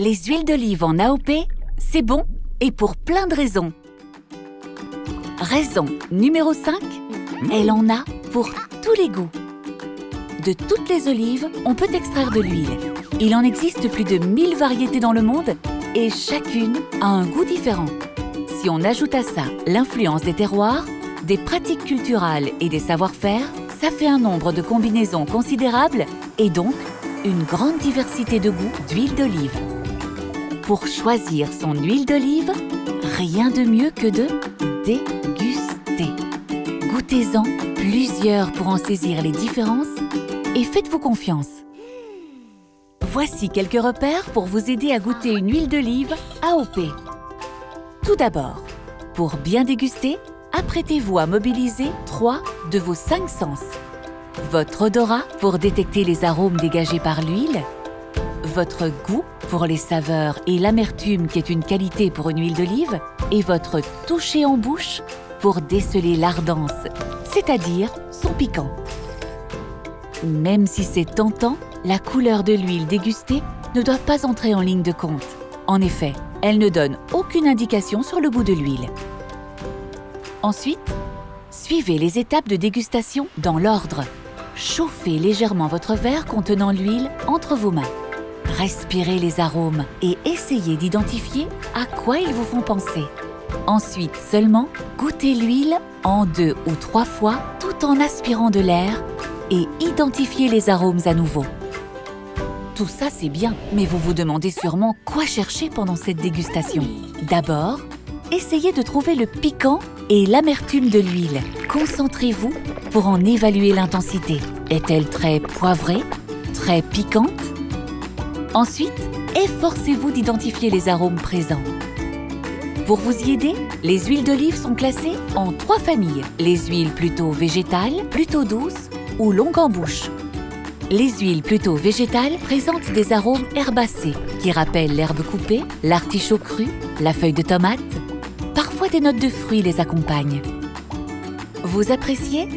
Les huiles d'olive en AOP, c'est bon et pour plein de raisons. Raison numéro 5, elle en a pour tous les goûts. De toutes les olives, on peut extraire de l'huile. Il en existe plus de 1000 variétés dans le monde et chacune a un goût différent. Si on ajoute à ça l'influence des terroirs, des pratiques culturelles et des savoir-faire, ça fait un nombre de combinaisons considérables et donc une grande diversité de goûts d'huile d'olive. Pour choisir son huile d'olive, rien de mieux que de déguster. Goûtez-en plusieurs pour en saisir les différences et faites-vous confiance. Voici quelques repères pour vous aider à goûter une huile d'olive AOP. Tout d'abord, pour bien déguster, apprêtez-vous à mobiliser 3 de vos 5 sens. Votre odorat pour détecter les arômes dégagés par l'huile, votre goût pour les saveurs et l'amertume qui est une qualité pour une huile d'olive, et votre toucher en bouche pour déceler l'ardence, c'est-à-dire son piquant. Même si c'est tentant, la couleur de l'huile dégustée ne doit pas entrer en ligne de compte. En effet, elle ne donne aucune indication sur le goût de l'huile. Ensuite, suivez les étapes de dégustation dans l'ordre. Chauffez légèrement votre verre contenant l'huile entre vos mains. Respirez les arômes et essayez d'identifier à quoi ils vous font penser. Ensuite seulement, goûtez l'huile en 2 ou 3 fois tout en aspirant de l'air et identifiez les arômes à nouveau. Tout ça c'est bien, mais vous vous demandez sûrement quoi chercher pendant cette dégustation. D'abord, essayez de trouver le piquant et l'amertume de l'huile. Concentrez-vous pour en évaluer l'intensité. Est-elle très poivrée, très piquante? Ensuite, efforcez-vous d'identifier les arômes présents. Pour vous y aider, les huiles d'olive sont classées en 3 familles. Les huiles plutôt végétales, plutôt douces ou longues en bouche. Les huiles plutôt végétales présentent des arômes herbacés qui rappellent l'herbe coupée, l'artichaut cru, la feuille de tomate. Parfois des notes de fruits les accompagnent. Vous appréciez?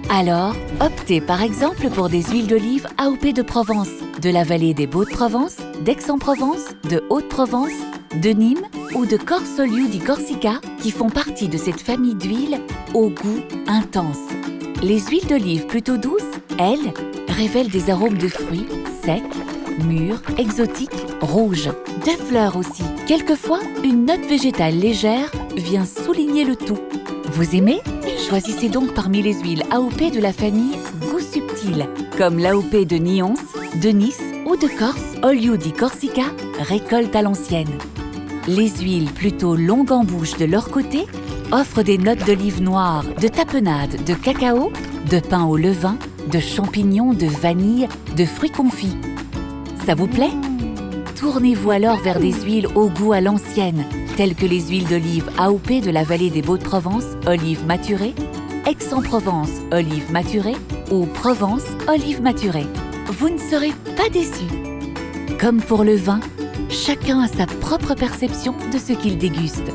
Alors, optez par exemple pour des huiles d'olive AOP de Provence, de la vallée des Baux-de-Provence, d'Aix-en-Provence, de Haute-Provence, de Nîmes ou de Corse-Olio di Corsica qui font partie de cette famille d'huiles au goût intense. Les huiles d'olive plutôt douces, elles, révèlent des arômes de fruits secs, mûrs, exotiques, rouges, de fleurs aussi. Quelquefois, une note végétale légère vient souligner le tout. Vous aimez? Choisissez donc parmi les huiles AOP de la famille Goût Subtil, comme l'AOP de Nyons, de Nice ou de Corse, Olio di Corsica, récolte à l'ancienne. Les huiles plutôt longues en bouche de leur côté offrent des notes d'olive noire, de tapenade, de cacao, de pain au levain, de champignons, de vanille, de fruits confits. Ça vous plaît? Tournez-vous alors vers des huiles au goût à l'ancienne, telles que les huiles d'olive AOP de la vallée des Baux-de-Provence, olive maturée, Aix-en-Provence, olive maturée ou Provence, olive maturée. Vous ne serez pas déçus. Comme pour le vin, chacun a sa propre perception de ce qu'il déguste.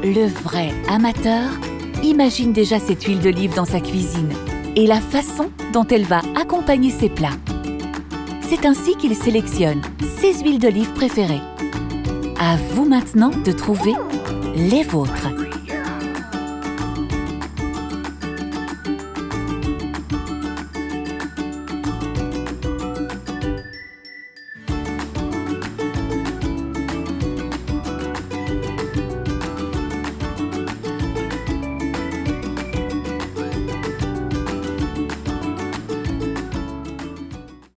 Le vrai amateur imagine déjà cette huile d'olive dans sa cuisine et la façon dont elle va accompagner ses plats. C'est ainsi qu'il sélectionne ses huiles d'olive préférées. À vous maintenant de trouver les vôtres.